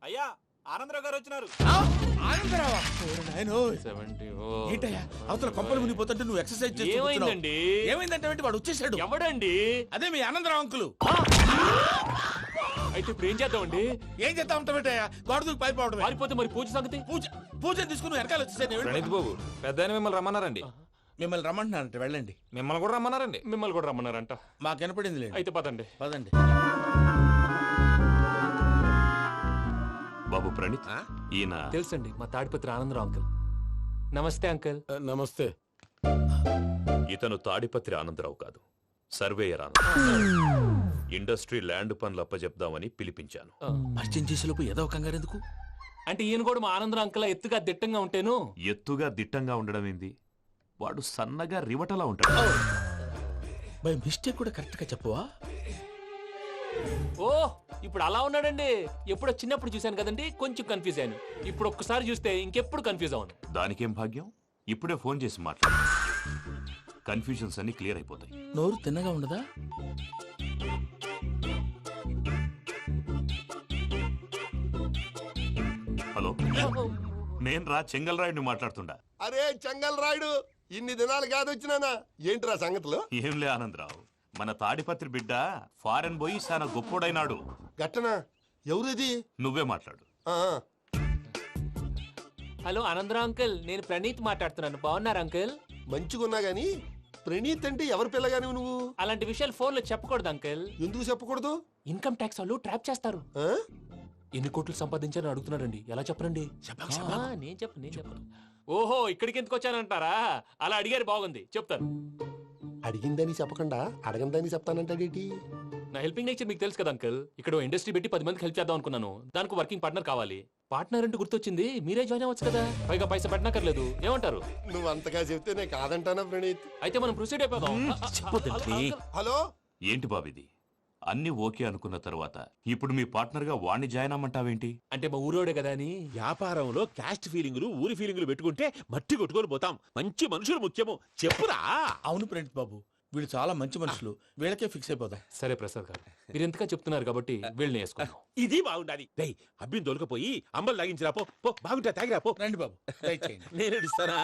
అయ్యా ఆనందరావు గారు వచ్చినారు. ఆనందరావా? ఏంటయ్యా అవతల కొంపలు మునిగిపోతుంటే నువ్వు ఎక్సర్సైజ్ ఏమైందండి? ఏమైందంటే వాడు వచ్చేసాడు. ఎవడండి? అదే మీ ఆనందరావు అంకులు. అయితే ఇప్పుడు ఏం చేద్దామండి? ఏం చేస్తా ఉంటావేటయ్యా? గొడవకు పైపోవడం. పారిపోతే మరి పూజ సంగతి? పూజ తీసుకుని వెనకాల వచ్చేసాను. ప్రణీత్ బాబు పెద్ద మిమ్మల్ని రమ్మన్నారండి. మిమ్మల్ని రమ్మంటున్నారంట, వెళ్ళండి. మిమ్మల్ని కూడా రమ్మన్నారండి. మిమ్మల్ని కూడా రమ్మన్నారంట. మాకు వినపడింది లేదు. అయితే పదండి. పదండి. బాబు ప్రణీత్, ఈయన తెలుసండి, మా తాడిపత్రి ఆనందరావు అంకుల్. నమస్తే అంకుల్. నమస్తే. ఇతను తాడిపత్రి ఆనందరావు కాదు, సర్వేయర్ ఆనందరావు. ఇండస్ట్రీ ల్యాండ్ పనులు అప్పచెప్దామని పిలిపించాను. పరిచయం చేసేలోపు ఏదో కంగారు ఎందుకు? అంటే ఈయన కూడా మా ఆనందరావు అంకుల్ ఎత్తుగా దిట్టంగా ఉంటాను. ఎత్తుగా దిట్టంగా ఉండడం ఏంది, వాడు సన్నగా రివటలా ఉంటాడు. బై మిస్టేక్ కూడా కరెక్ట్ గా చెప్పవా? ఓ ఇప్పుడు అలా ఉన్నాడండి. ఎప్పుడో చిన్నప్పుడు చూశాను కదండి, కొంచెం కన్ఫ్యూజ్ అయ్యాను. ఇప్పుడు ఒక్కసారి చూస్తే ఇంకెప్పుడు కన్ఫ్యూజ్ అవ్వను. దానికేం భాగ్యం, ఇప్పుడే ఫోన్ చేసి మాట్లాడు. కన్ఫ్యూజన్స్ అన్ని క్లియర్ అయిపోతాయి. నోరు తిన్నగా ఉండదా? హలో, నేను రా చెంగల్ రాయుడిని మాట్లాడుతుండా. అరే చెంగల్ రాయుడు, ఇన్ని దినాలు కాదు వచ్చినానా? ఏంట్రా సంగతులు? ఏంలే ఆనందరావు, మన తాడిపత్రి బిడ్డ ఫారెన్ పోయి చాలా గొప్పోడైనాడు. గట్టనా? ఎవరిది? నువ్వే మాట్లాడు. ఆ, హలో ఆనందరావు అంకుల్, నేను ప్రణీత్ మాట్లాడుతున్నాను. బాగున్నారు అంకుల్? మంచిగున్నా గాని ప్రణీత్ అంటే ఎవరి పిల్లగాని నువ్వు? అలాంటి విషయాలు ఫోన్ లో చెప్పకూడదు అంకుల్. ఎందుకు చెప్పకూడదు? ఇన్కమ్ ట్యాక్స్ వాళ్ళు ట్రాప్ చేస్తారు. ఆ? ఎన్ని కోట్లు సంపాదించాలని అడుగుతున్నారండి. ఎలా చెప్పరండి? నేను చెప్పను. ఓహో, ఇక్కడికి ఎందుకు వచ్చానంటారా? అలా అడిగారు, బాగుంది, చెప్తాను. అడిగిందని చెప్పకుండా అడగందని చెప్తానంటాడేటి? నా హెల్పింగ్ నేచర్ మీకు తెలుసు కదా అంకుల్. ఇక్కడ ఇండస్ట్రీ పెట్టి 10 మందికి హెల్ప్ చేద్దాం అనుకున్నాను. దానికి వర్కింగ్ పార్ట్నర్ కావాలి. పార్ట్నర్ అంటే గుర్తొచ్చింది, మీరే జాయిన్ అవ్వచ్చు కదా. పైగా పైసా పెట్టనక్కర్లేదు. ఏమంటారు? నువ్వు అంతగా చెప్తే నేను కాదంటానా ప్రణీత్? అయితే మనం ప్రొసీడ్ అయిపోదాం. హలో, ఏంటి బాబిది, అన్ని ఓకే అనుకున్న తర్వాత ఇప్పుడు మీ పార్ట్నర్ గా వాణ్ణి జాయిన్ అమ్మంటావేంటి? అంటే మా ఊరోడే కదా అని. వ్యాపారంలో క్యాస్ట్ ఫీలింగులు, ఊరి ఫీలింగులు పెట్టుకుంటే మట్టి కొట్టుకొని పోతాం. మంచి మనుషులు ముఖ్యము. చెప్పురా. అవును ప్రణీత్ బాబు, వీళ్ళు చాలా మంచి మనుషులు. వీళ్ళకే ఫిక్స్ అయిపోదాం. సరే ప్రసాద్ గారు, మీరు ఎంతగా చెప్తున్నారు కాబట్టి వీళ్ళని వేసుకుందాం. ఇది బాగుండాలి. డై అబ్బిని దొలకపోయి అంబలు లాగించిరా పో. పో బాగుంటా తాగిరా పో. రండి బాబు, దయచేయండి. నేను ఇస్తానా?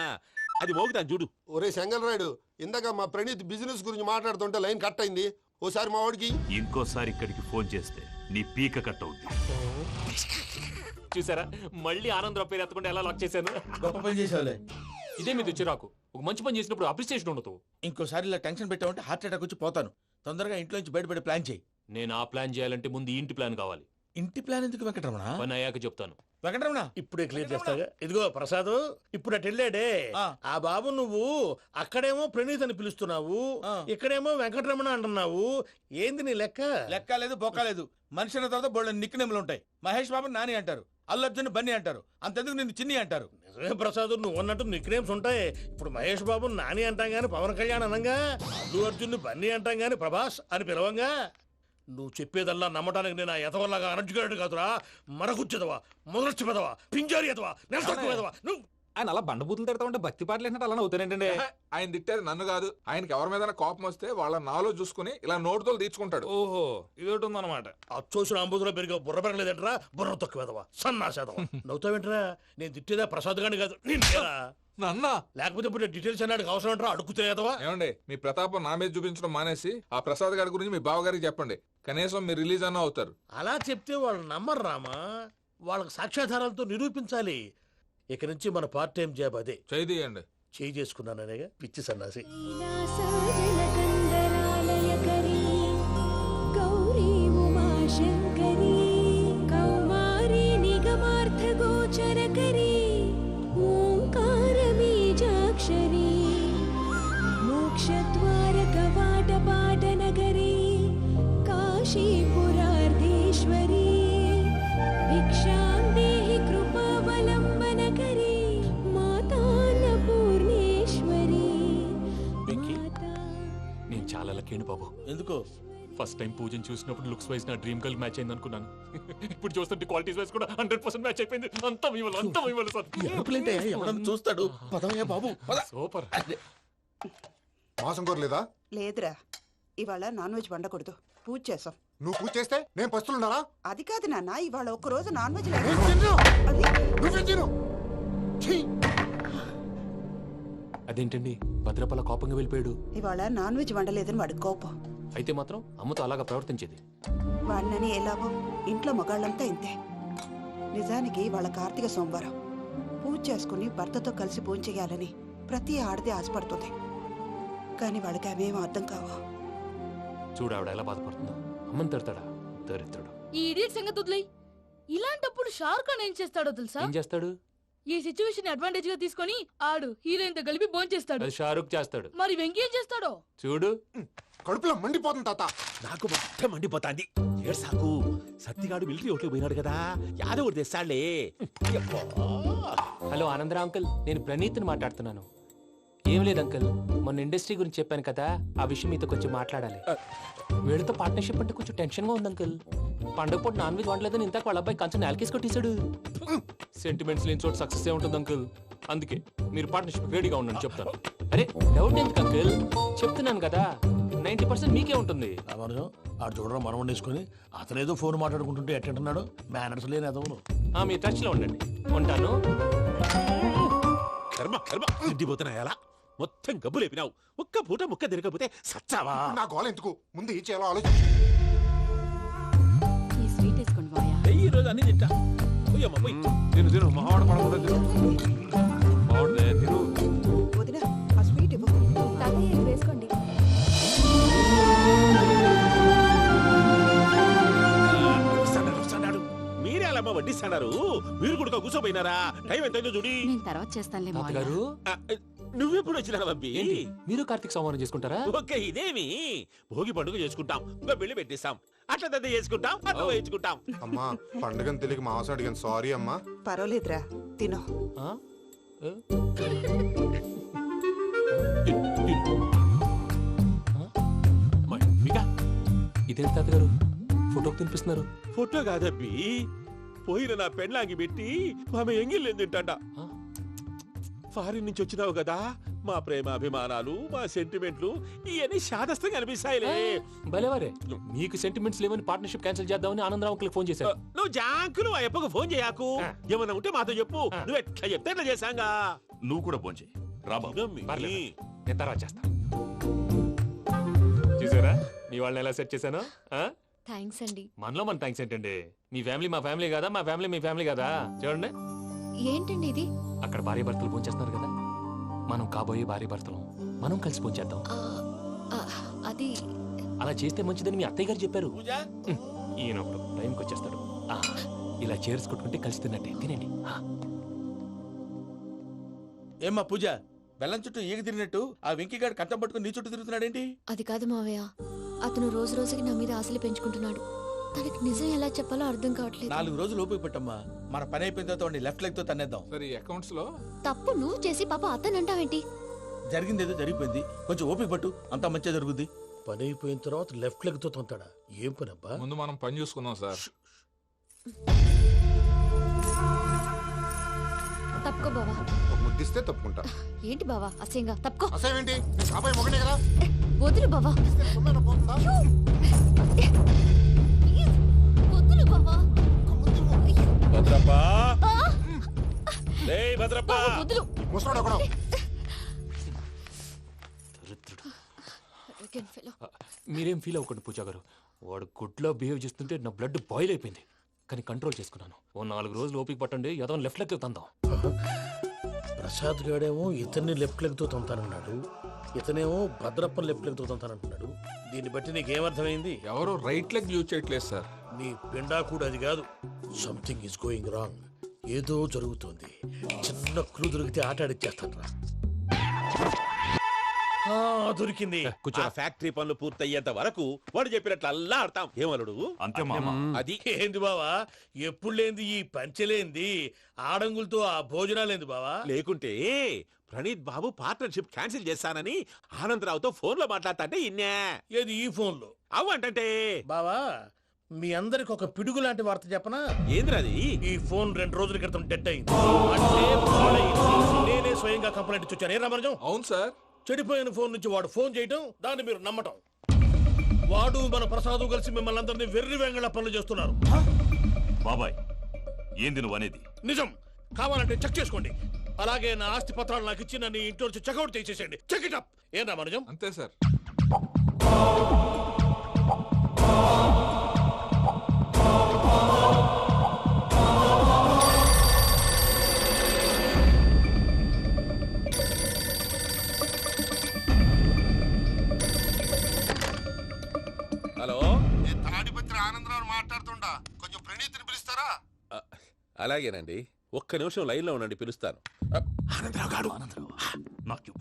అది మోగుతాను చూడు. ఒరే చెంగల్ రాయుడు, ఇందాక మా ప్రణీత్ బిజినెస్ గురించి మాట్లాడుతుంటే లైన్ కట్ అయింది. ఓసారి మా వాడికి. ఇంకోసారి ఇక్కడికి ఫోన్ చేస్తే నీ పీక కట్ అవుద్ది. చూసారా, మళ్ళీ ఆనందరావు పేరు ఎత్తకుండా ఎలా లాక్ చేశాను. గొప్ప పని చేసేవాళ్ళే. ఇదే మీద చిరాకు. ఒక మంచి పని చేసినప్పుడు అప్రిసియేషన్ ఉండదు. ఇంకోసారి ఇలా టెన్షన్ పెట్టామంటే హార్ట్ అటాక్ వచ్చి పోతాను. తొందరగా ఇంట్లో నుంచి బయటపడే ప్లాన్ చేయి. నేను ఆ ప్లాన్ చేయాలంటే ముందు ఈ ఇంటి ప్లాన్ కావాలి. ఇంటి ప్లాన్ ఎందుకు వెంకటరమణ? పని అయ్యాక చెప్తాను. వెంకటరమణ ఇప్పుడే క్లియర్ చేస్తాగా. ఇదిగో ప్రసాద్, ఇప్పుడు అటు వెళ్ళాడే ఆ బాబు, నువ్వు అక్కడేమో ప్రణీత్ అని పిలుస్తున్నావు, ఇక్కడేమో వెంకటరమణ అంటున్నావు. ఏంది నీ లెక్క? లెక్క లేదు, బొక్క లేదు. మనిషి అన్న తర్వాత బోళ్ళ నిక్నెములు ఉంటాయి. మహేష్ బాబు నాని అంటారు, అల్లు అర్జున్ బన్నీ అంటారు, అంతెందుకు నిన్ను చిన్ని అంటారు. నిజమే ప్రసాద్, నువ్వు అన్నట్టు నిక్నేమ్స్ ఉంటాయి. ఇప్పుడు మహేష్ బాబు నాని అంటాం గాని పవన్ కళ్యాణ్ అనంగా, అల్లు అర్జున్ బన్నీ అంటాం గాని ప్రభాస్ అని పిలవంగా. నువ్వు చెప్పేదల్లా నమ్మటానికి నేను ఎతవల్లాగా అనర్జుకేటెడ్ కాదురా. మరగుచ్చదవా, మొదలచ్చి పెదవా, పింజారి ఎదవా, నెలసొక్కుదవా నువ్వు. ఆయన అలా బండబూతులు తిడతా ఉంటే భక్తి పాటలు ఏంటంటే అలా అవుతానంటే. ఆయన తిట్టేది నన్ను కాదు, ఆయనకి ఎవరి మీద కోపం వస్తే వాళ్ళ నాలో చూసుకుని ఇలా నోటుతో తీర్చుకుంటాడు. ఓహో, ఇదొకటి ఉందన్నమాట. అచ్చోసిన అంబుధులో పెరిగే బుర్ర పెరగలేదంటరా, బుర్ర తొక్కువేదవా, సన్నాసేదవా. నవ్వుతావేంట్రా? నేను తిట్టేదా ప్రసాద్ గాని కాదు, నిన్నేరా. నన్నా లేకపోతే ఇప్పుడు డీటెయిల్స్ అన్నాడు అవసరం అంటారా? అడుగుతాయేదవా. ఏమండి, మీ ప్రతాపం నా మీద చూపించడం మానేసి ఆ ప్రసాద్ గారి గురించి మీ బావగారికి చెప్పండి. కనీసం మీరు రిలీజ్ అన్న అవుతారు. అలా చెప్తే వాళ్ళు నమ్మరు రామా. వాళ్ళకి సాక్ష్యాధారాలతో నిరూపించాలి. ఇక నుంచి మన పార్ట్ టైం జాబ్ అదే. చేయండి. చేయి చేసుకున్నాననేగా పిచ్చి సన్నాసి. నేను చాలా లక్కీ బాబు. ఎందుకు? ఫస్ట్ టైం పూజను చూసినప్పుడు లుక్స్ వైజ్ నా డ్రీమ్ గర్ల్ మ్యాచ్ అయింది అనుకున్నాను. ఇప్పుడు చూస్తుంటే క్వాలిటీస్ వైజ్ కూడా 100% మ్యాచ్ అయిపోయింది. అంతా ఎవడన్నా చూస్తాడు. పదవయ్యా బాబు, పద. సూపర్. మాసం కోరలేదా? లేదురా, ఇవాళ నాన్ వెజ్ వండకూడదు, పూజ చేసాం. నువ్వు పూజ చేస్తే నేను పస్తులున్నారా? అది కాదు నాన్న, ఇవాళ ఒక్క రోజు నాన్ వెజ్ నేను తిన్ను. అది నువ్వే తిను. ఛీ! అదేంటండి భద్రపల కోపంగా వెళ్ళిపోయాడు? ఇవాళ నాన్ వెజ్ వండలేదని వాడి కోపం. అయితే మాత్రం అమ్మతో అలాగా ప్రవర్తించేది. వాడినని ఎలాగో ఇంట్లో మగాళ్ళంతా ఇంతే. నిజానికి వాళ్ళ కార్తీక సోమవారం పూజ చేసుకుని భర్తతో కలిసి పూజ చేయాలని ప్రతి ఆడది ఆశపడుతుంది. కానీ వాళ్ళకి అవేం అర్థం కావు. చూడు ఆవిడ ఎలా బాధపడుతుందో. అమ్మని తిడతాడా దరిద్రుడు. ఈ ఇడియట్ సంగతి వదిలేయ్. ఇలాంటప్పుడు షారుఖ్ ఖాన్ ఏం చేస్తాడో తెలుసా? ఏం చేస్తాడు? ఈ సిచ్యువేషన్ అడ్వాంటేజ్ గా తీసుకొని ఆడు హీరోయిన్ తో కలిపి బోన్ చేస్తాడు. అది షారుఖ్ చేస్తాడు. మరి వెంకీ ఏం చేస్తాడో చూడు. కడుపులో మండిపోతుంది తాత. నాకు మొత్తం మండిపోతాంది. ఏడు సాకు సత్తిగాడు మిలిటరీ ఓట్లు పోయినాడు కదా, యాదవ్ ఒకటి తెస్తాడులే. హలో ఆనందరా అంకుల్, నేను ప్రణీత్ని మాట్లాడుతున్నాను. ఏం లేదు అంకుల్, మొన్న ఇండస్ట్రీ గురించి చెప్పాను కదా, ఆ విషయం మీతో కొంచెం మాట్లాడాలి. వీళ్ళతో పార్ట్నర్షిప్ అంటే కొంచెం టెన్షన్ గా ఉంది అంకుల్. పండుగ పూట నాన్ వెజ్ వండలేదని ఇంతకు వాళ్ళ అబ్బాయి కంచెం నేలకేసి కొట్టేశాడు. సెంటిమెంట్స్ లేని చోట సక్సెస్ ఏ ఉంటుంది అంకుల్. అందుకే మీరు పార్ట్నర్షిప్ రెడీగా ఉండండి చెప్తాను. అరే డౌట్ ఎందుకు అంకుల్, చెప్తున్నాను కదా 90% మీకే ఉంటుంది. రామానుజం ఆడు చూడడం మనం వండేసుకొని అతనేదో ఫోన్ మాట్లాడుకుంటుంటే ఎట్టంటున్నాడు. మేనర్స్ లేని అదవును. మీ టచ్ లో ఉండండి. ఉంటాను. కర్మ కర్మ తిండిపోతున్నాయలా మొత్తం గబ్బు లేపినావు. ఒక్క పూట ముక్క తిరగకపోతే సచ్చావా? నా గోల ఎందుకు, ముందు ఈ చేయాలో ఆలోచించు. ఈ స్వీట్ వేసుకోండి మాయా. ఈ రోజు అన్ని తింటా. పోయమ్మ పోయి. తిను తిను మావాడు పడకుండా తిను. మావాడులే తిను. వదిన ఆ స్వీట్ ఇవ్వు. వేసుకోండి. వస్తాడు. మీరే అలా అమ్మ వడ్డిస్తాడారు. మీరు కూడా కూర్చోపోయినారా? టైం ఎంతైందో చూడి. నేను తర్వాత చేస్తానులే మాయా. తాతగారు ఆ, నువ్వెప్పుడు వచ్చినా బంబి? ఏంటి మీరు కార్తీక్ సంహారం చేసుకుంటారా? ఓకే ఇదేమి భోగి పండుగ చేసుకుంటాం, ఇంకా పెళ్లి పెట్టిస్తాం, అట్లా దద్ద చేసుకుంటాం, అట్లా వేయించుకుంటాం. అమ్మా పండుగని తెలియక మాంసం అడిగాను, సారీ అమ్మా. పర్వాలేదురా, తినో. ఆ? ఏ? ఇదేంటి తాతగారు ఫోటోకి తినిపిస్తున్నారు? ఫోటో కాదబ్బి, పోయిన నా పెళ్ళాంగి పెట్టి ఆమె ఎంగిల్లేం తింటాడ. ఆ? ఫారిన్ నుంచి వచ్చినావు కదా, మా ప్రేమ అభిమానాలు, మా సెంటిమెంట్లు ఇవన్నీ శాదస్తంగా అనిపిస్తాయిలే. భలేవారే, మీకు సెంటిమెంట్స్ లేవని పార్ట్నర్షిప్ క్యాన్సిల్ చేద్దామని ఆనందరావు అంకుల్ ఫోన్ చేశారు. నువ్వు జాంకులు ఆ అప్పకు ఫోన్ చేయకు. ఏమన్నా ఉంటే మాతో చెప్పు. నువ్వు ఎట్లా చెప్తే ఎట్లా చేశాంగా. నువ్వు కూడా పోంచే రాబాబు. ఇదమ్మి. పర్లేదు, నేను తర్వాత చేస్తా. చూసారా మీ వాళ్ళని ఎలా సెట్ చేశాను? థ్యాంక్స్ అండి. మనలో మన థ్యాంక్స్ ఏంటండి? మీ ఫ్యామిలీ మా ఫ్యామిలీ కదా, మా ఫ్యామిలీ మీ ఫ్యామిలీ కదా. చూడండి, ఏంటండి ఇది? అక్కడ భార్య భర్తలు పోంచేస్తున్నారు కదా, మనం కాబోయే భార్య భర్తలు మనం కలిసి పోంచేద్దాం. అది అలా చేస్తే మంచిదని మీ అత్తయ్య గారు చెప్పారు. పూజ ఈయన ఒకడు టైంకి వచ్చేస్తాడు. ఇలా చేర్స్ కొట్టుకుంటే కలిసి తిన్నట్టే. తినండి. ఏమ్మా పూజ, బెల్లం చుట్టూ ఈగ తిరిగినట్టు ఆ వెంకీగాడు కట్టం పట్టుకుని నీ చుట్టూ తిరుగుతున్నాడేంటి? అది కాదు మావయ్య, అతను రోజు రోజుకి నా మీద ఆశలు పెంచుకుంటున్నాడు. తనకి నిజం ఎలా చెప్పాలో అర్థం కావట్లేదు. 4 రోజులు ఓపిక పెట్టమ్మా, మన పని అయిపోయిన తర్వాత లెఫ్ట్ లెగ్ తో తన్నేద్దాం. సరే అకౌంట్స్ లో తప్పు నువ్వు చేసి పాప అతను అంటావేంటి? జరిగింది ఏదో జరిగిపోయింది, కొంచెం ఓపిక పట్టు, అంతా మంచిగా జరుగుద్ది. పని అయిపోయిన తర్వాత లెఫ్ట్ లెగ్ తో తొంతాడా? ఏం పని అబ్బా? ముందు మనం పని చూసుకుందాం సార్. తప్పుకో బావా. ఒక ముద్దిస్తే తప్పుకుంటా. ఏంటి బావా అసహ్యంగా? తప్పుకో. అసేమేంటి, నీ కాబోయే మొగనే కదా. వదులు బావా. ఇస్తే సొమ్మేనా పోతుందా? వదులు బావా. భద్రప్పా, లేయ్ భద్రప్పా. వదులు. ముసలోడు ఒకడు. దరిద్రుడు. Arrogant fellow. మీరేం ఫీల్ అవ్వకండి పూజా గారు. వాడు గుడ్లో బిహేవ్ చేస్తుంటే నా బ్లడ్ బాయిల్ అయిపోయింది. కానీ కంట్రోల్ చేసుకున్నాను. ఓ 4 రోజులు ఓపిక పట్టండి, ఏదో లెఫ్ట్ లెగ్ తందాం. ప్రసాద్ గాడేమో ఇతన్ని లెఫ్ట్ లెగ్ తో తొంతానన్నాడు, ఇతనేమో భద్రప్పని లెఫ్ట్ లెగ్ తో తొంతానంటున్నాడు. దీన్ని బట్టి నీకేమర్థమైంది? ఎవరు రైట్ లెగ్ యూజ్ చేయట్లేదు సార్. నీ పిండా కూడా అది కాదు. Something is going wrong. ఏదో జరుగుతోంది. చిన్న క్లూ దొరికితే ఆట ఆడిచ్చేస్తాను రా. దొరికింది. ఆ ఫ్యాక్టరీ పనులు పూర్తయ్యేంత వరకు వాడు చెప్పినట్లు అల్లా ఆడతాం. ఏమలుడు? అంతే మామ. అది ఏంది బావా, ఎప్పుడు లేంది ఈ పంచలేంది, ఆడంగులతో ఆ భోజనాలేంది బావా? లేకుంటే ప్రణీత్ బాబు పార్ట్నర్షిప్ క్యాన్సిల్ చేస్తానని ఆనందరావుతో ఫోన్ లో మాట్లాడతాంటే ఇన్నే. ఏది ఈ ఫోన్ లో? అవ్వంటే బావా, మీ అందరికి ఒక పిడుగు లాంటి వార్త చెప్పనా? ఏంద్రది? ఈ ఫోన్ 2 రోజుల క్రితం డెడ్ అయింది. అంటే పాడైంది. నేనే స్వయంగా కంప్లైంట్ ఇచ్చి వచ్చాను. ఏ రామరాజం? అవును సార్. చెడిపోయిన ఫోన్ నుంచి వాడు ఫోన్ చేయటం, దాన్ని మీరు నమ్మటం. వాడు మన ప్రసాదు కలిసి మిమ్మల్ని అందరినీ వెర్రి వెంగళ పనులు చేస్తున్నారు. బాబాయ్ ఏంది నువ్వు అనేది? నిజం. కావాలంటే చెక్ చేసుకోండి. అలాగే నా ఆస్తి పత్రాలు నాకు ఇచ్చి నన్ను ఇంట్లో నుంచి చెక్అౌట్ చేసేసేయండి. Check it up. ఏం రామానుజం? అంతే సార్. హలో, నేను తాడిపత్రి ఆనందరావు మాట్లాడుతుండా, కొంచెం ప్రణీతిని పిలుస్తారా? అలాగేనండి, ఒక్క నిమిషం లైన్లో ఉండండి, పిలుస్తాను. ఆనందరావు గారు నాకు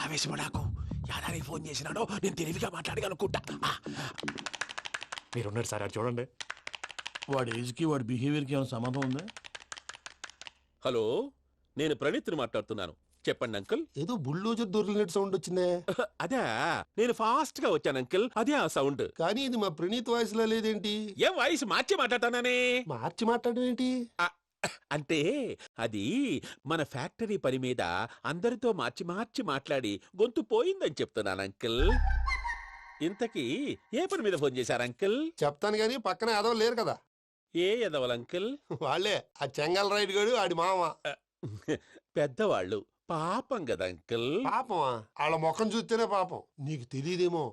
ఆవేశపడాకు. యాదానికి ఫోన్ చేసినాడో నేను తెలివిగా మాట్లాడగలనుకుంటా. మీరున్నారు సార్, అది చూడండి. వాడి ఏజ్కి వాడి బిహేవియర్కి ఏమైనా సంబంధం ఉందా? హలో, నేను ప్రణీత్ని మాట్లాడుతున్నాను. చెప్పండి అంకుల్. ఏదో బుల్డోజర్ దొరికినట్టు సౌండ్ వచ్చిందే. అదే, నేను ఫాస్ట్ గా వచ్చాను అంకుల్, అదే ఆ సౌండ్. కానీ ఇది మా ప్రణీత్ వాయిస్ లో లేదేంటి? ఏం వాయిస్ మార్చి మాట్లాడతాననే? మార్చి మాట్లాడడం ఏంటి? అంటే అది మన ఫ్యాక్టరీ పని మీద అందరితో మార్చి మార్చి మాట్లాడి గొంతు పోయిందని చెప్తున్నాను అంకుల్. ఇంతకీ ఏ పని మీద ఫోన్ చేశారు అంకుల్? చెప్తాను గానీ పక్కన ఎదవ లేరు కదా. ఏ ఎదవలు అంకుల్? వాళ్ళే, ఆ చెంగల్ రైడ్ గడు ఆడి మామ. పెద్దవాళ్ళు, పాపం కదా అంకుల్. పాపమా? వాళ్ళ ముఖం చూస్తేనే పాపం. నీకు తెలియదేమో,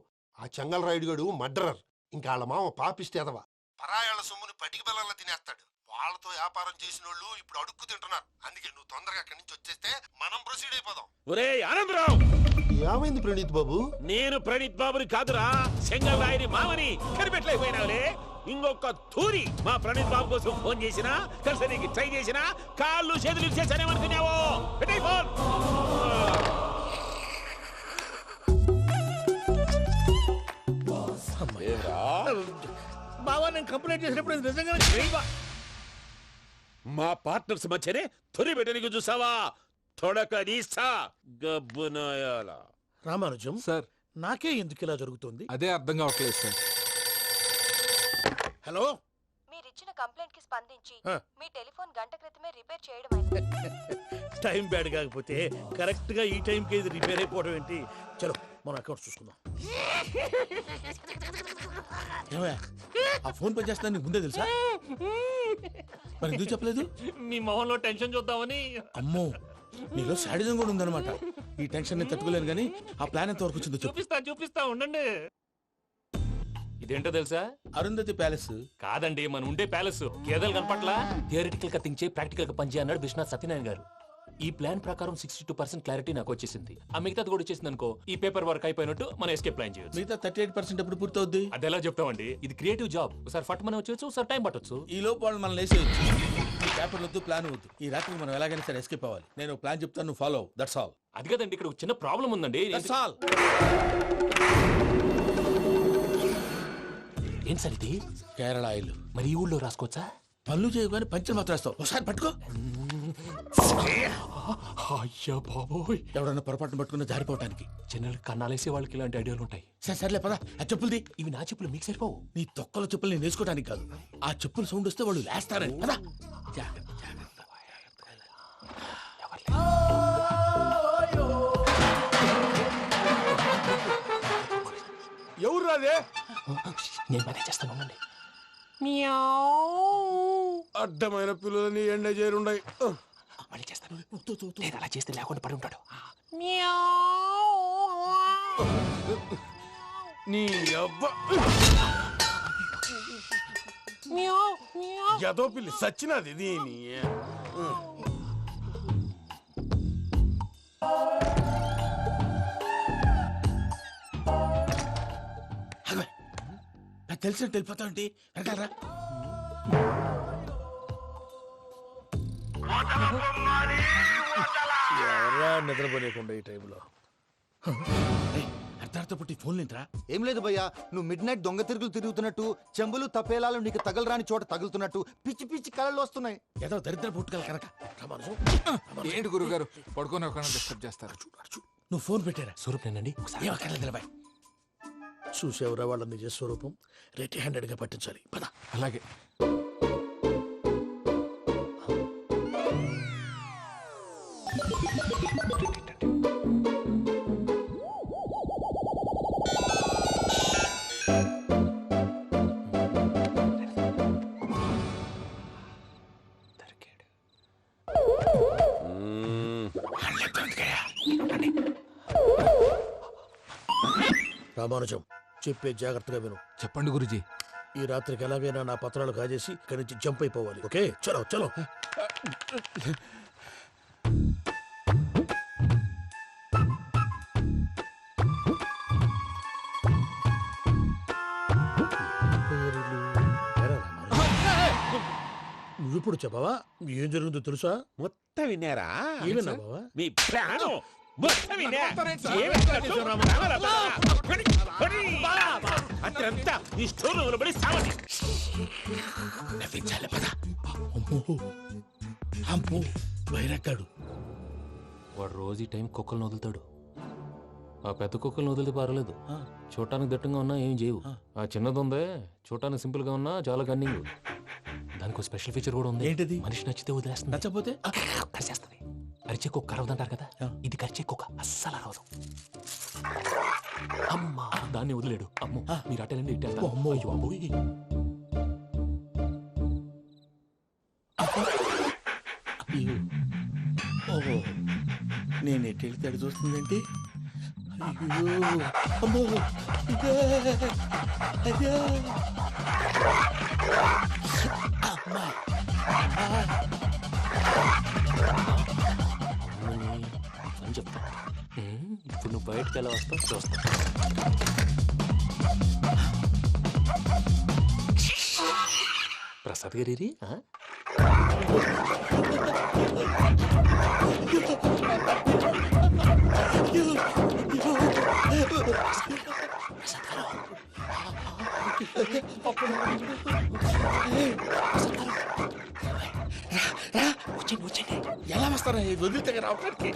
ఆ చెంగల్ రైడ్ గడు మర్డరర్. ఇంకా వాళ్ళ మామ పాపిస్తే ఎదవ. పరాయాళ్ళ సొమ్ముని పటికి బెల్లంలో తినేస్తాడు. వాళ్ళతో వ్యాపారం చేసిన వాళ్ళు ఇప్పుడు అడుక్కు తింటున్నారు. అందుకే నువ్వు తొందరగా అక్కడి నుంచి వచ్చేస్తే మనం ప్రొసీడ్ అయిపోదాం. ఒరే ఆనందరావు! ఏమైంది ప్రణీత్ బాబు? నేను ప్రణీత్ బాబుని కాదురా, సెంగల్ రాయని మామని. కనిపెట్టలేకపోయినావులే. ఇంకొక తూరి మా ప్రణీత్ బాబు కోసం ఫోన్ చేసినా, కలిసి నీకు ట్రై చేసినా, కాళ్ళు చేతులు చేశానేమనుకున్నావో. పెట్టేయ్ ఫోన్. బావా, నేను కంప్లైంట్ చేసినప్పుడు ఇది నిజంగానే చేయవా? మా పార్ట్నర్స్ మధ్యనే తొలి పెట్టడానికి చూసావా? తొడక నీస్తా గబ్బునాయాల. రామానుజం సార్, నాకే ఎందుకు ఇలా జరుగుతుంది? అదే అర్థం కావట్లేదు సార్. హలో, మీరిచ్చిన కంప్లైంట్ కి స్పందించి ఆ. మీ టెలిఫోన్ గంట క్రితమే రిపేర్ చేయడం టైం బ్యాడ్ కాకపోతే కరెక్ట్ గా ఈ టైంకి ఇది రిపేర్ అయిపోవడం ఏంటి? చలో మన అకౌంట్ చూసుకుందాం. ఏమయ్య, ఆ ఫోన్ పని చేస్తా నీకు ముందే తెలుసా? మరి ఎందుకు చెప్పలేదు? మీ మొహంలో టెన్షన్ చూద్దామని. అమ్మో, నీలో శాడిజం కూడా ఉందన్నమాట. ఈ టెన్షన్ నేను తట్టుకోలేను కానీ ఆ ప్లాన్ ఎంత వరకు వచ్చిందో చెప్పు. చూపిస్తా ఉండండి. ఇదేంటో తెలుసా? అరుంధతి ప్యాలెస్ కాదండి, మన ఉండే ప్యాలెస్. గేదెలు కనపట్లా? థియరిటికల్ గా థింక్ చేయి, ప్రాక్టికల్ గా పనిచేయ అన్నాడు విశ్వనాథ్ సత్యనారాయణ గారు. ఈ ప్లాన్ ప్రకారం 62% క్లారిటీ నాకు వచ్చేసింది. ఆ మిగతాది కూడా వచ్చేసింది అనుకో, ఈ పేపర్ వర్క్ అయిపోయినట్టు మనం ఎస్కేప్ ప్లాన్ చేయొచ్చు. మిగతా 38% ఎప్పుడు పూర్తవుద్ది? అది ఎలా చెప్తామండి? ఇది క్రియేటివ్ జాబ్. ఒకసారి ఫట్ మనం వచ్చేయచ్చు, ఒకసారి టైం పట్టొచ్చు. ఈ లోపు వాళ్ళు మనం లేసేయచ్చు. ఈ పేపర్ వద్దు, ప్లాన్ వద్దు. ఈ రాత్రికి మనం ఎలాగైనా సరే ఎస్కేప్ అవ్వాలి. నేను ప్లాన్ చెప్తాను, నువ్వు ఫాలో. That's all. అది కదండి, ఇక్కడ ఒక చిన్న ప్రాబ్లం ఉందండి. That's all. ఏం సార్ ఇది? కేరళ ఆయిల్. మరి ఈ ఊళ్ళో రాసుకోవచ్చా? పనులు చేయవు కానీ పంచలు మాత్రం వేస్తావు. ఒకసారి పట్టుకో. అయ్యా బాబోయ్, ఎవడన్నా పొరపాటున పట్టుకున్న జారిపోవటానికి. జనరల్ కన్నాలేసే వాళ్ళకి ఇలాంటి ఐడియాలు ఉంటాయి. సర్లే పదా, ఆ చెప్పులది. ఇవి నా చెప్పులు, మీకు సరిపోవు. నీ తొక్కల చెప్పులు నేను వేసుకోవడానికి కాదు, ఆ చెప్పుల సౌండ్ వస్తే వాళ్ళు లేస్తారని. పదా. ఎవరు రాదే? నేను మేనేజ్ చేస్తాను, ఉండండి. అడ్డమైన పిల్లలని ఎండ చేరుండయి. మళ్ళీ చేస్తాను. లేదు, అలా చేస్తే లేకుండా పడి ఉంటాడు. నీ అబ్బ ఎదో పిల్లి సచ్చినది దీని. నాకు తెలిసినట్టు వెళ్ళిపోతా ఉంటే వెనకాలరా. ఎవరా నిద్రపోలేకుండా ఈ టైంలో? అర్ధార్థ పుట్టి ఫోన్ లేంట్రా. ఏం లేదు భయ్యా, నువ్వు మిడ్ నైట్ దొంగ తిరుగులు తిరుగుతున్నట్టు, చెంబులు తపేలాలు నీకు తగలరాని చోట తగులుతున్నట్టు పిచ్చి పిచ్చి కళలు వస్తున్నాయి. ఏదో దరిద్ర పుట్టుకల కనుక. ఏంటి గురుగారు పడుకొని ఒక డిస్టర్బ్ చేస్తారు? నువ్వు ఫోన్ పెట్టారా? స్వరూపేనండి, ఒకసారి నిలబాయ్. చూసేవరా వాళ్ళ నిజ స్వరూపం. రెట్టి హ్యాండెడ్ గా పట్టించాలి. పద. అలాగే. రామానుజం, చెప్పే జాగ్రత్తగా విను. చెప్పండి గురుజీ. ఈ రాత్రికి ఎలాగైనా నా పత్రాలు కాజేసి ఇక్కడి నుంచి జంప్ అయిపోవాలి. ఓకే, చలో చలో. నువ్విప్పుడు చెప్పవా ఏం జరుగుతుందో తెలుసా? మొత్తం విన్నారా? ఏమన్నా బావా? మీ ప్రాణం మొత్తం విన్నా. అత్యంతా ఈ స్టోర్ రూమ్లో పడి సావండి. నవ్వించాలి పద. అమ్మో వైరక్కాడు. వాడు రోజు ఈ టైం కుక్కలను వదులుతాడు. ఆ పెద్ద కుక్కలను వదిలితే పర్వాలేదు, చూడటానికి దట్టంగా ఉన్నా ఏం చేయవు. ఆ చిన్నది ఉందే, చూడటానికి సింపుల్ గా ఉన్నా చాలా కన్నింగ్. దానికి స్పెషల్ ఫీచర్ కూడా ఉంది. ఏంటిది? మనిషి నచ్చితే వదిలేస్తుంది, నచ్చపోతే కరిచేస్తుంది. అరిచే కుక్క అరవదంటారు కదా, ఇది కరిచే కుక్క అస్సలు అరవదు. అమ్మా దాన్ని వదిలేడు. అమ్మో మీరు అటెండి ఇట్టే. అమ్మో అయ్యో అమ్మోయ్. ఓహో, నేను ఎటు వెళ్తాడు చూస్తుందేంటి? అయ్యో అమ్మో, ఇదే అదే అమ్మా. అని చెప్తా. ఇప్పుడు నువ్వు బయటకు ఎలా వస్తావు చూస్తా. ప్రసాద్ గారి ఎలా వస్తారా వదిలితే రావడానికి?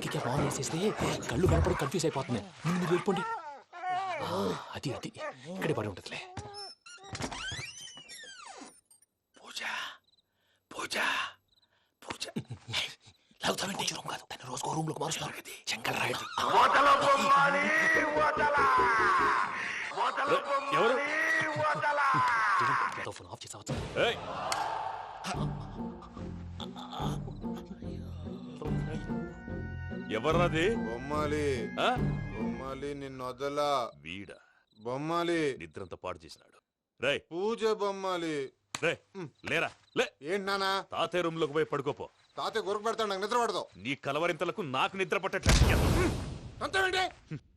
ఇంకే ఫోన్ వేసేస్తే కళ్ళు కనపడి కన్ఫ్యూజ్ అయిపోతున్నాయి. మీరు వెళ్ళిపోండి. అది అది ఇక్కడే పడి ఉంటుందిలే. పూజ పూజ పూజ లాగుతామంటే రూమ్ కాదు, దాన్ని రోజుకో రూమ్ లోకి మారుస్తున్నారు కదా. చెంగల్ రాయుడు ఎవరు? ఫోన్ ఆఫ్ చేసావచ్చు. ఎవర్రాది? బొమ్మాలి బొమ్మాలి నిన్ను వదలా. వీడా బొమ్మాలి నిద్రంతా పాడు చేసినాడు. రేయ్ పూజ బొమ్మాలి. రే లేరా లే. ఏంటి నానా? తాతయ్య రూమ్ లోకి పోయి పడుకోపో. తాతయ్య గురకు పెడతాడు, నాకు నిద్ర పడదు. నీ కలవరింతలకు నాకు నిద్ర పట్టట్లేదు. అంతేంటి?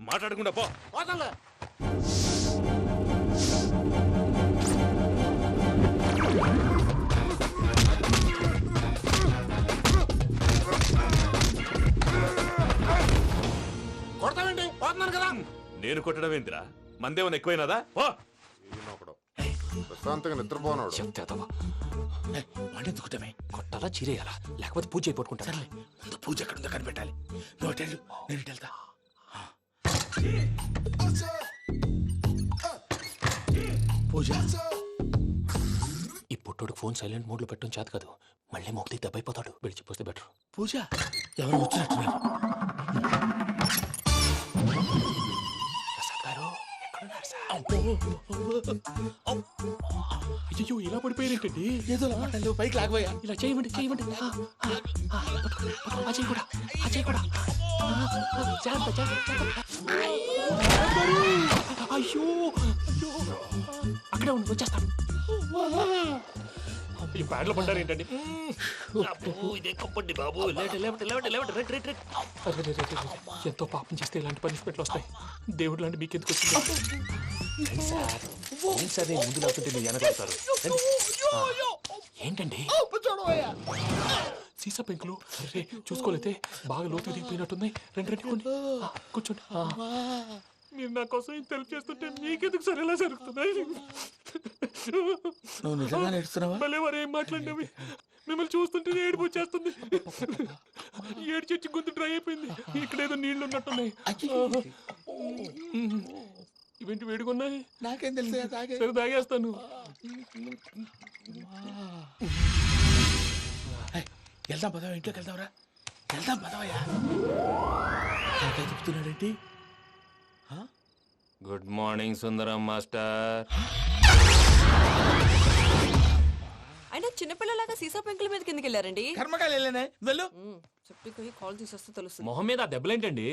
మాట్లాడకుండా పో. పోతాలే. కొడతావేంటి? పోతున్నాను కదా. నేను కొట్టడం ఏంటిరా? మందేమన్నా ఎక్కువైనదా? ఓ ప్రశాంతంగా నిద్రపోనాడు. వాడెందుకుంటామే? కొట్టాలా చీరేయాలా లేకపోతే పూజ అయిపోట్టుకుంటా. ముందు పూజ ఎక్కడ ఉందో కనిపెట్టాలి. నువ్వు అటెండు, నేను ఇటు వెళ్తా. పూజ ఈ పుట్టోడికి ఫోన్ సైలెంట్ మోడ్ లో పెట్టడం చేత కాదు, మళ్ళీ మొక్కి దెబ్బైపోతాడు. విడిచిపోతే బెటర్. పూజ ఎవరు వచ్చినట్టున్నారు? ప్రసాద్ గారు ఎక్కడున్నారు సార్? అయ్యో ఇలా పడిపోయారేంటండి? ఏదో మాటలు పైకి లాగబోయా. ఇలా చేయమండి చేయమండి. అజయ్ కూడా అజయ్ కూడా జాగ్రత్త జాగ్రత్త. అయ్యో అయ్యో అక్కడే ఉండి వచ్చేస్తాను. ఈ బ్యాడ్లో పడ్డారు ఏంటండి? ఇదే కప్పండి బాబు. ఎంతో పాపం చేస్తే ఇలాంటి పనిష్మెంట్లు వస్తాయి. దేవుడు లాంటి మీకెందుకు వచ్చింది? సార్ నేను ముందు లేకుంటే మీరు వెనకాడతారు. ఏంటండి సీసా పెంకులు? అరే చూసుకోలేతే బాగా లోతు దిగిపోయినట్టున్నాయి. రెండు రెండు కొన్ని కూర్చోండి. మీరు నా కోసం ఇంత హెల్ప్ చేస్తుంటే మీకెందుకు సరే ఎలా జరుగుతున్నాయి? నువ్వు నిజంగా నేర్చుతున్నావా? మళ్ళీ వారు ఏం మాట్లాడినవి మిమ్మల్ని చూస్తుంటే ఏడుపు వచ్చేస్తుంది. ఏడ్చి గొంతు డ్రై అయిపోయింది. ఇక్కడ ఏదో నీళ్లు ఉన్నట్టున్నాయి. ఇవేంటి వేడుకున్నాయి? నాకేం తెలుసు, సరే తాగేస్తాను. వెళ్దాం పదవా, ఇంట్లోకి వెళ్దాంరా. వెళ్దాం పదవయ్యా. చెప్తున్నాడేంటి? గుడ్ మార్నింగ్ సుందరం మాస్టర్. అయినా చిన్నపిల్లలాగా సీసా పెంకుల మీద కిందకి వెళ్ళారండి. కర్మకాయలు వెళ్ళానే వెళ్ళు. చెప్పి కాల్ తీసేస్తే తెలుస్తుంది. మొహం మీద ఆ దెబ్బలేంటండి?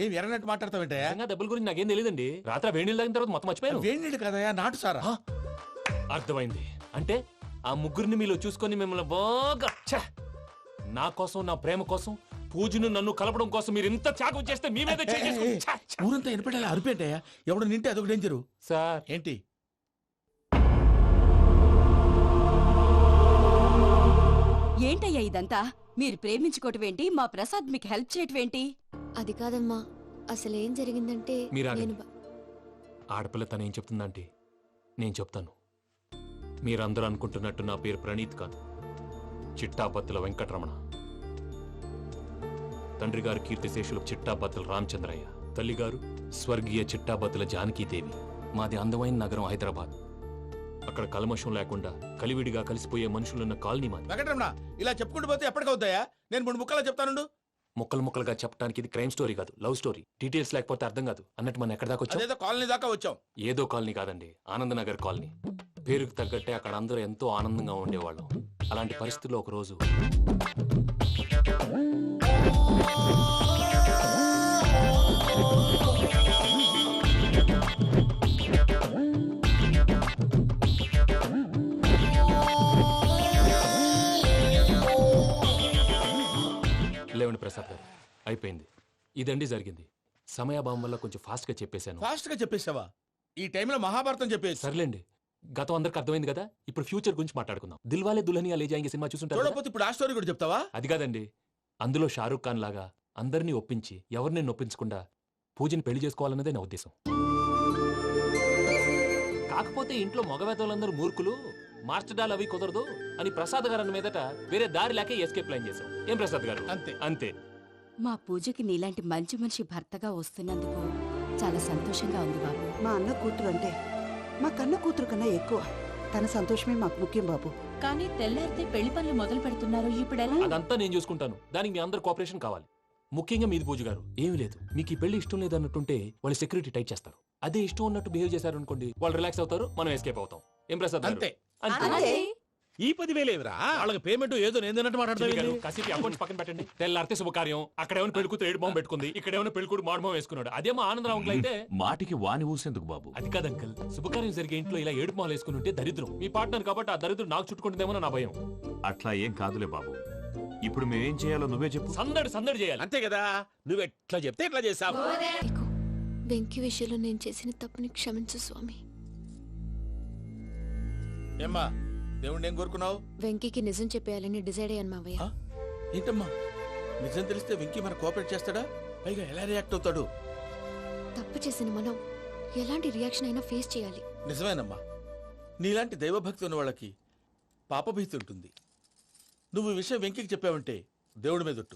ఏం ఎర్రనట్టు మాట్లాడతావేంటయ్యా? దెబ్బల గురించి నాకేం తెలియదండి. రాత్రి వేడి నీళ్ళు తాగిన తర్వాత మొత్తం మర్చిపోయాను. వేడి నీళ్ళు కదయా, నాటు సారా. అర్థమైంది. అంటే ఆ ముగ్గురిని మీలో చూసుకొని మిమ్మల్ని బాగా నా కోసం, నా ప్రేమ కోసం, పూజను నన్ను కలపడం కోసం మీరు ఇంత త్యాగం చేస్తే మీ మీద ఊరంతా వినపడేలా అరిపేంటయ్యా. ఎవడు నింటే అదొక డేంజరు. సార్ ఏంటి? ఏంటయ్యా ఇదంతా? మీరు ప్రేమించుకోవటం ఏంటి? మా ప్రసాద్ మీకు హెల్ప్ చేయటం ఏంటి? అది కాదమ్మా, అసలు ఏం జరిగిందంటే మీరు నేను ఆగండి. ఆడపిల్ల తను ఏం చెప్తుందంటే నేను చెప్తాను. మీరందరూ అనుకుంటున్నట్టు నా పేరు ప్రణీత్ కాదు, చిట్టాపత్తుల వెంకటరమణ. తండ్రి గారు కీర్తిశేషులు చిట్టాపత్తుల రామచంద్రయ్య, తల్లిగారు స్వర్గీయ చిట్టాపత్తుల జానకీదేవి. మాది అందమైన నగరం హైదరాబాద్. అక్కడ కల్మషం లేకుండా కలివిడిగా కలిసిపోయే మనుషులున్న కాలనీ మాది. వెంకటరమణ, ఇలా చెప్పుకుంటూ పోతే ఎప్పటికవుతాయా? నేను 3 ముక్కలా చెప్తానుండు. ముక్కలు ముక్కలుగా చెప్పడానికి ఇది క్రైమ్ స్టోరీ కాదు, లవ్ స్టోరీ. డీటెయిల్స్ లేకపోతే అర్థం కాదు. అన్నట్టు మనం ఎక్కడ దాకా వచ్చాం? అదేదో కాలనీ దాకా వచ్చాం. ఏదో కాలనీ కాదండి, ఆనందనగర్ కాలనీ. పేరుకు తగ్గట్టే అక్కడ అందరూ ఎంతో ఆనందంగా ఉండేవాళ్ళం. అలాంటి పరిస్థితుల్లో ఒక రోజు లేవండి ప్రసాద్ గారు, అయిపోయింది. ఇదండి జరిగింది. సమయాభావం వల్ల కొంచెం ఫాస్ట్ గా చెప్పేశాను. ఫాస్ట్ గా చెప్పేసావా? ఈ టైంలో మహాభారతం చెప్పేసి. సర్లేండి, గతం అందరికి అర్థమైంది కదా. ఇప్పుడు ఫ్యూచర్ గురించి మాట్లాడుకుందాం. దిల్వాలే దుల్హనియా లే జాయేంగే సినిమా చూసుంటారు కదా? చూడకపోతే ఇప్పుడు ఆ స్టోరీ కూడా చెప్తావా? అది కాదండి, అందులో షారూక్ ఖాన్ లాగా అందరినీ ఒప్పించి ఎవరిని నొప్పించకుండా పూజని పెళ్లి చేసుకోవాలన్నదే నా ఉద్దేశం. కాకపోతే ఇంట్లో మగవేతలందరూ మూర్ఖులు, మార్చడాలు అవి కుదరదు అని ప్రసాద్ గారు అన్న మీదట వేరే దారి లేక ఎస్కేప్ ప్లాన్ చేశాం. ఏం ప్రసాద్ గారు? అంతే అంతే. మా పూజకి నీలాంటి మంచి మనిషి భర్తగా వస్తున్నందుకు చాలా సంతోషంగా ఉంది బాబు. మా అన్న కూతురు అంటే మా కన్న కూతురు కన్నా ఎక్కువ. తన సంతోషమే మాకు ముఖ్యం బాబు. కానీ తెల్లారితే పెళ్లి పనులు మొదలు పెడుతున్నారు, ఇప్పుడు ఎలా? అదంతా నేను చూసుకుంటాను. దానికి మీ అందరు కోఆపరేషన్ కావాలి. ముఖ్యంగా మీది పూజ గారు. ఏమీ లేదు, మీకు ఈ పెళ్లి ఇష్టం లేదు అన్నట్టుంటే వాళ్ళు సెక్యూరిటీ టైట్ చేస్తారు. అదే ఇష్టం ఉన్నట్టు బిహేవ్ చేశారు అనుకోండి, వాళ్ళు రిలాక్స్ అవుతారు, మనం ఎస్కేప్ అవుతాం. ఏం ప్రసాద్ గారు? అంతే. అంతే. ఈ 10,000 ఏమిరా? వాళ్ళకి పేమెంట్ ఏదో నేను మాట్లాడతాను. కాసేపు అకౌంట్స్ పక్కన పెట్టండి. తెల్లారితే శుభకార్యం. అక్కడేమైనా పెళ్లి కూతురు ఏడు బాంబు పెట్టుకుంది, ఇక్కడేమైనా పెళ్లి కూతురు మాడు బాంబు వేసుకున్నాడు. అదేమో ఆనందరావు అయితే మాటికి వాని ఊసేందుకు బాబు? అది కాదు అంకల్, శుభకార్యం జరిగే ఇంట్లో ఇలా ఏడు మాలు వేసుకుని ఉంటే దరిద్రం. మీ పార్ట్నర్ కాబట్టి ఆ దరిద్రం నాకు చుట్టుకుంటుందేమో నా భయం. అట్లా ఏం కాదులే బాబు. ఇప్పుడు మేమేం చేయాలో నువ్వే చెప్పు. సందడి సందడి చేయాలి. అంతే కదా, నువ్వు ఎట్లా చెప్తే ఎట్లా చేస్తావు. ఇగో, వెంకీ విషయంలో నేను చేసిన తప్పుని క్షమించు స్వామి. ఏమ్మా, దేవుణ్ణి ఏం కోరుకున్నావు? వెంకీకి నిజం చెప్పేయాలని డిసైడ్ అయ్యాను మావయ్య. ఏంటమ్మా, నిజం తెలిస్తే వెంకీ మన కోఆపరేట్ చేస్తాడా? పైగా ఎలా రియాక్ట్ అవుతాడు? తప్పు చేసిన మనం ఎలాంటి రియాక్షన్ అయినా ఫేస్ చేయాలి. నిజమేనమ్మా, నీలాంటి దైవభక్తి ఉన్న వాళ్ళకి పాపభీతి ఉంటుంది. నువ్వు ఈ విషయం వెంకీకి చెప్పావంటే దేవుడి మీద ఒట్టు.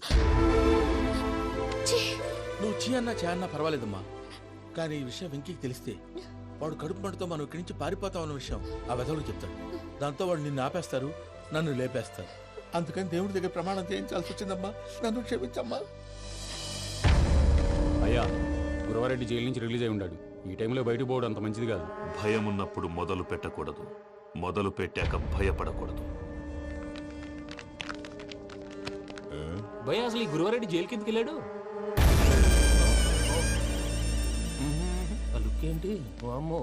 నువ్వు చీ అన్నా చే అన్నా పర్వాలేదమ్మా, కానీ ఈ విషయం వెంకీకి తెలిస్తే వాడు కడుపు మంటతో మనం ఇక్కడి నుంచి పారిపోతాం అన్న విషయం ఆ వెధవుడు చెప్తాడు. దాంతో వాడు నిన్ను ఆపేస్తారు, నన్ను లేపేస్తారు. అందుకని దేవుడి దగ్గర ప్రమాణం చేయించాల్సి వచ్చిందమ్మా. నన్ను క్షమించమ్మా. అయ్యా, గురవారెడ్డి జైలు నుంచి రిలీజ్ అయి ఉన్నాడు. ఈ టైంలో బయటకు పోవడం అంత మంచిది కాదు. భయం ఉన్నప్పుడు మొదలు పెట్టకూడదు, మొదలు పెట్టాక భయపడకూడదు. భయ అసలు ఈ గురువారెడ్డి జైలు కిందకి వెళ్ళాడు. లుక్ ఏంటి? అమ్మో,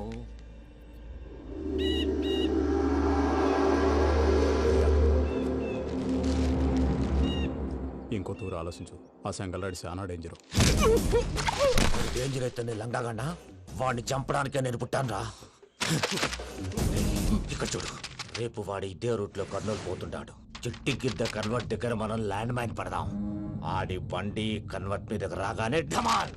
ఇంకో తూరు ఆలోచించు. ఆ సెంగల్రాడి చాలా డేంజర్. డేంజర్ అయితే లంగాగండా వాడిని చంపడానికే నేను పుట్టాను రా. ఇక్కడ చూడు, రేపు వాడి ఇదే రూట్ లో కర్నూలు పోతుంటాడు. చిట్టి గిద్ద కన్వర్ట్ దగ్గర మనం ల్యాండ్ మైన్ పడదాం. ఆడి బండి కన్వర్ట్ మీదకి రాగానే ఢమాల్.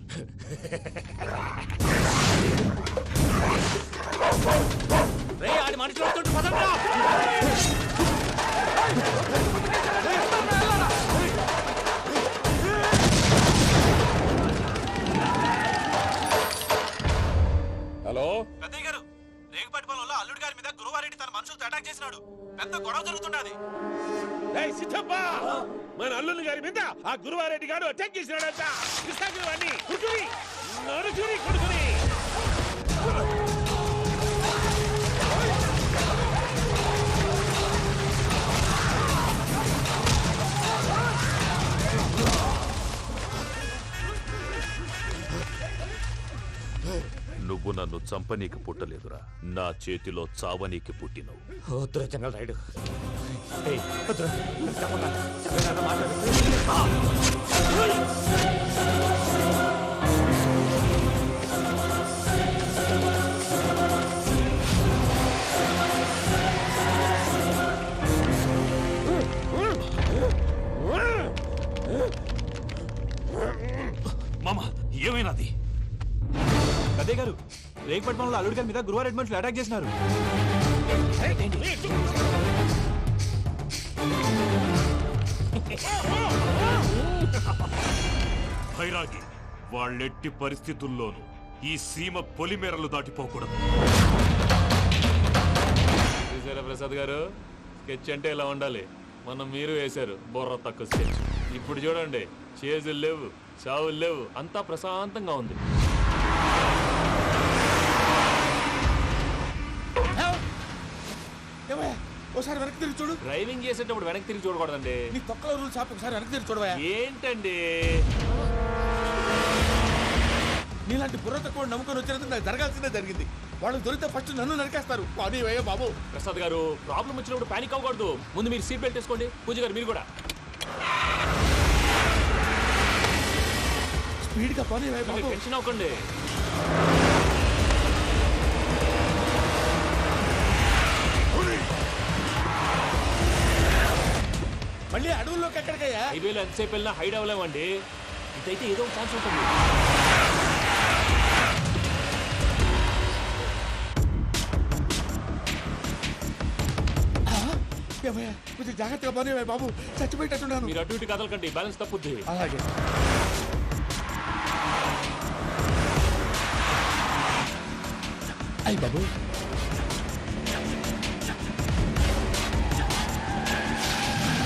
ఆడి మనుషులు వస్తుంటే పదండ్రా. హలో పెద్దయ్య గారు, రేగుపాటి పొలంలో అల్లుడి గారి మీద గురువారెడ్డి తన మనుషులతో అటాక్ చేసినాడు. పెద్ద గొడవ జరుగుతున్నది. సిద్ధప్ప, మన అల్లుని గారి మీద ఆ గురువారెడ్డి గారు అటాక్ చేసినాడంట. కృష్ణాగిరి కుడుకుని నడుచుని కొడుకుని. నువ్వు నన్ను చంపనీకి పుట్టలేదురా, నా చేతిలో చావనీకి పుట్టినవు. వద్దురా జంగల్ రైడ్. మామ ఏమైనాది? అదే గారు, రేగపట్నంలో అల్లుడి గారి మీద గురువారెడ్డి మనుషులు అటాక్ చేసినారు. భైరాగి, వాళ్ళెట్టి పరిస్థితుల్లోనూ ఈ సీమ పొలిమేరలు దాటిపోకూడదు. చూసారా ప్రసాద్ గారు, స్కెచ్ అంటే ఇలా ఉండాలి. మనం మీరు వేశారు బుర్ర తక్కువ స్కెచ్. ఇప్పుడు చూడండి, చేజులు లేవు, చావులు లేవు, అంతా ప్రశాంతంగా ఉంది. ఒకసారి వెనక్కి తిరిగి చూడు. డ్రైవింగ్ చేసేటప్పుడు వెనక్కి తిరిగి చూడకూడదండి. నీ తొక్కలో రూల్స్ ఆపి ఒకసారి వెనక్కి తిరిగి చూడవా. ఏంటండి నీలాంటి బుర్ర తక్కువ నమ్ముకొని వచ్చినందుకు నాకు జరగాల్సిందే జరిగింది. వాళ్ళు దొరికితే ఫస్ట్ నన్ను నరికేస్తారు. అది వయ్యో బాబు. ప్రసాద్ గారు, ప్రాబ్లం వచ్చినప్పుడు పానిక్ అవ్వకూడదు. ముందు మీరు సీట్ బెల్ట్ వేసుకోండి. పూజ గారు మీరు కూడా స్పీడ్ గా పని టెన్షన్ అవ్వకండి. మళ్ళీ అడవుల్లోకి ఎక్కడికయ్యా? హైవేలో ఎంతసేపు వెళ్ళినా హైడ్ అవ్వలేమండి. ఇదైతే ఏదో ఒక ఛాన్స్ ఉంటుంది. కొంచెం జాగ్రత్తగా పని బాబు, చచ్చిపోయేటట్టున్నాను. మీరు అటు ఇటు కదలకండి, బ్యాలెన్స్ తప్పుద్ది. అలాగే. అయ్యి బాబు,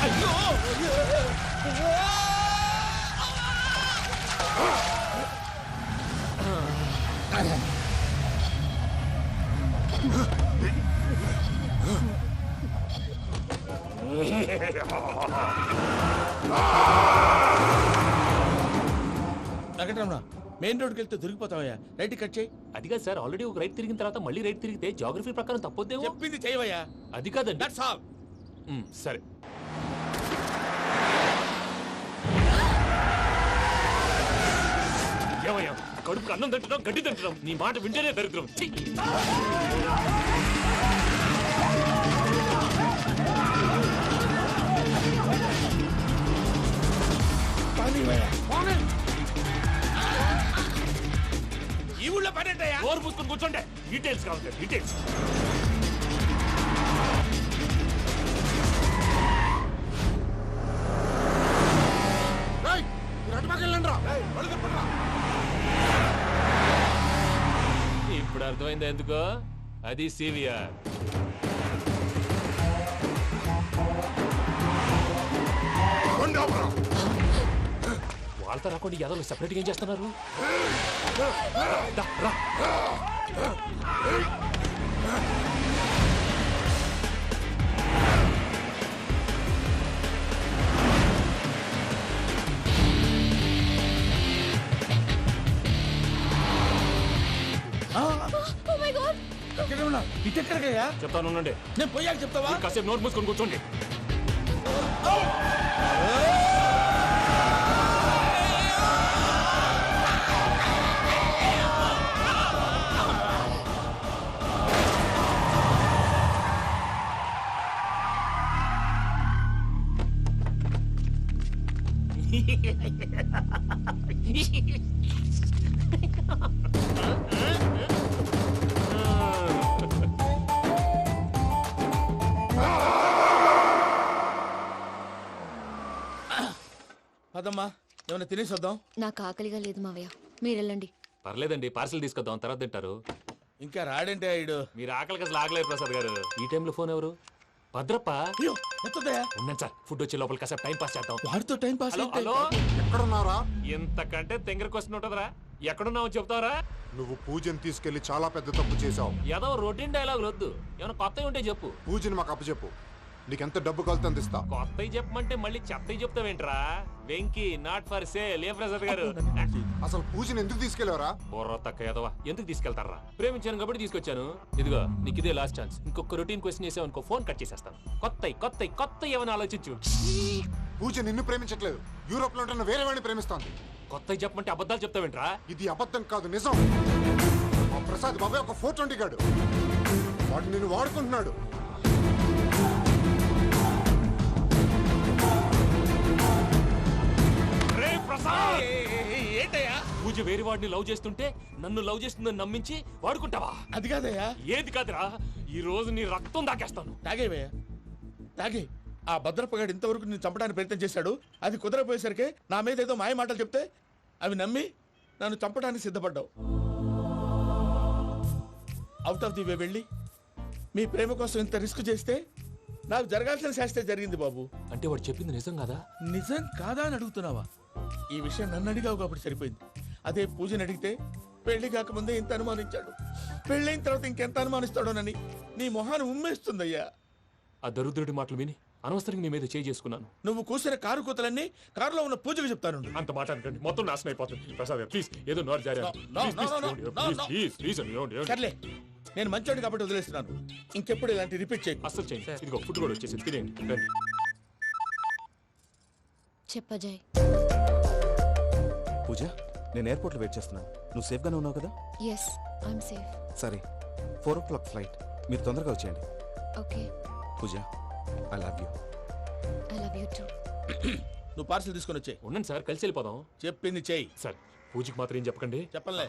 అయ్యో వెంకటరమణ, మెయిన్ రోడ్కి వెళ్తే దొరికిపోతావయ్యా. రైట్ కట్ చేయి. అది కాదు సార్, ఆల్రెడీ ఒక రైట్ తిరిగిన తర్వాత మళ్ళీ రైట్ తిరిగితే జాగ్రఫీ ప్రకారం తప్పొద్దేమో. చెప్పింది చేయవయ్యా. అది కాదండి. That's all. సరే. ఏమయ్యా, కడుపుకు అన్నం తింటున్నాం, గడ్డి తింటున్నాం, నీ మాట వింటేనే దరిద్రం. ఈ ఊళ్ళో పడేటయ్యా. ఓరు పూసుకొని కూర్చోండి. డీటెయిల్స్ కావాలి, డీటెయిల్స్. ఇప్పుడు అర్థమైంది ఎందుకో. అది సివిఆర్. వాళ్ళతో రాకుండా యాదవ్ సెపరేట్గా ఏం చేస్తున్నారు? రా. ఇటెక్కడికయ్యా? చెప్తాను, ఉండండి. నేను పోయాక చెప్తావా? కాసేపు నోట్ మూసుకొని కూర్చోండి. అదమ్మా, ఏమైనా తినేసి వద్దాం. నాకు ఆకలిగా లేదు మావయ్య, మీరు వెళ్ళండి. పర్లేదండి, పార్సిల్ తీసుకొద్దాం, తర్వాత తింటారు. ఇంకా రాడంటే ఆయుడు. మీరు ఆకలికి అసలు ఆగలేదు ప్రసాద్ గారు. ఈ టైంలో ఫోన్ ఎవరు? భద్రప్ప. ఉన్నాను సార్, ఫుడ్ వచ్చే లోపల కాసేపు టైం పాస్ చేద్దాం. వాడితో టైం పాస్. హలో, ఎక్కడున్నారా? ఇంతకంటే తెంగర క్వశ్చన్ ఉంటుందిరా. ఎక్కడున్నావు చెప్తావరా? నువ్వు పూజని తీసుకెళ్లి చాలా పెద్ద తప్పు చేశావు. ఏదో రొటీన్ డైలాగ్ వద్దు, ఏమైనా కొత్తవి ఉంటే చెప్పు. పూజని మాకు అప్పచెప్పు. నీకెంత డబ్బు కలితే అందిస్తా. కొత్తవి చెప్పమంటే మళ్ళీ చెత్తవి చెప్తావేంట్రా? Venky not for sale. ఏ ప్రసాద్ గారు అసలు పూజని ఎందుకు తీసుకెళ్లేవరా? బుర్ర తక్క ఎదవా, ఎందుకు తీసుకెళ్తారా? ప్రేమించాను కాబట్టి తీసుకొచ్చాను. ఇదిగో నీకు ఇదే లాస్ట్ ఛాన్స్. ఇంకొక రొటీన్ క్వశ్చన్ చేసావనుకో ఫోన్ కట్ చేసేస్తాను. కొత్త ఏమైనా ఆలోచించు. పూజ నిన్ను ప్రేమించట్లేదు, యూరోప్ లో ఉంటున్న వేరే వాడిని ప్రేమిస్తోంది. కొత్తవి చెప్పమంటే అబద్ధాలు చెప్తావేంట్రా? ఇది అబద్ధం కాదు, నిజం. మా ప్రసాద్ బాబాయ్ ఒక 420 గాడు, వాడు నిన్ను వాడుకుంటున్నాడు. ఏంటయ్యా? పూజ వేరే వాడిని లవ్ చేస్తుంటే నన్ను లవ్ చేస్తుందని నమ్మించి వాడుకుంటావా? అది కాదయ్యా. ఏది కాదురా, ఈ రోజు నీ రక్తం దాకేస్తాను. తాగేవయ్యా, తాగే. ఆ భద్రపగాడు ఇంతవరకు నేను చంపడానికి ప్రయత్నం చేశాడు. అది కుదరపోయేసరికి నా మీద ఏదో మాయ మాటలు చెప్తే అవి నమ్మి నన్ను చంపడానికి సిద్ధపడ్డావు. అవుట్ ఆఫ్ ది వే వెళ్ళి మీ ప్రేమ కోసం ఇంత రిస్క్ చేస్తే నాకు జరగాల్సిన శాస్త్రే జరిగింది బాబు. అంటే వాడు చెప్పింది నిజం కదా? నిజం కాదా అని అడుగుతున్నావా? ఈ విషయం నన్ను అడిగావు కాబట్టి సరిపోయింది. అదే పూజని అడిగితే పెళ్లి కాకముందే ఇంత అనుమానించాడు, పెళ్ళైన తర్వాత ఇంకెంత అనుమానిస్తాడోనని నీ మొహాన్ని ఉమ్మేస్తుందయ్యా. ఆ దరిద్రుడి మాటలు విని అనవసరంగా నీ మీద చేయి చేసుకున్నాను. నువ్వు కూసిన కారు కూతలన్నీ కారులో ఉన్న పూజకు చెప్తాను. అంత మాట అనకండి, మొత్తం నాశనం అయిపోతుంది. ప్రసాద్ ప్లీజ్, ఏదో నోరు జారీ. సర్లే, నేను మంచోడు కాబట్టి వదిలేస్తున్నాను. ఇంకెప్పుడు ఇలాంటి రిపీట్ చేయకు. అస్సలు చేయండి. ఇదిగో ఫుడ్ కూడా వచ్చేసి తినేయండి. రండి. చెప్పజాయ్. పూజ, నేను ఎయిర్పోర్ట్లో వెయిట్ చేస్తున్నాను. నువ్వు సేఫ్గానే ఉన్నావు కదా? Yes, I'm safe. సరే, 4 o'clock ఫ్లైట్. మీరు తొందరగా వచ్చేయండి. Okay. Pooja, I love you. I love you too. నువ్వు పార్సల్ తీసుకొని వచ్చే. ఉండండి సార్, కలిసి వెళ్ళిపోదాం. చెప్పింది చెయ్యి. సార్ పూజకి మాత్రం ఏం చెప్పకండి. చెప్పలే.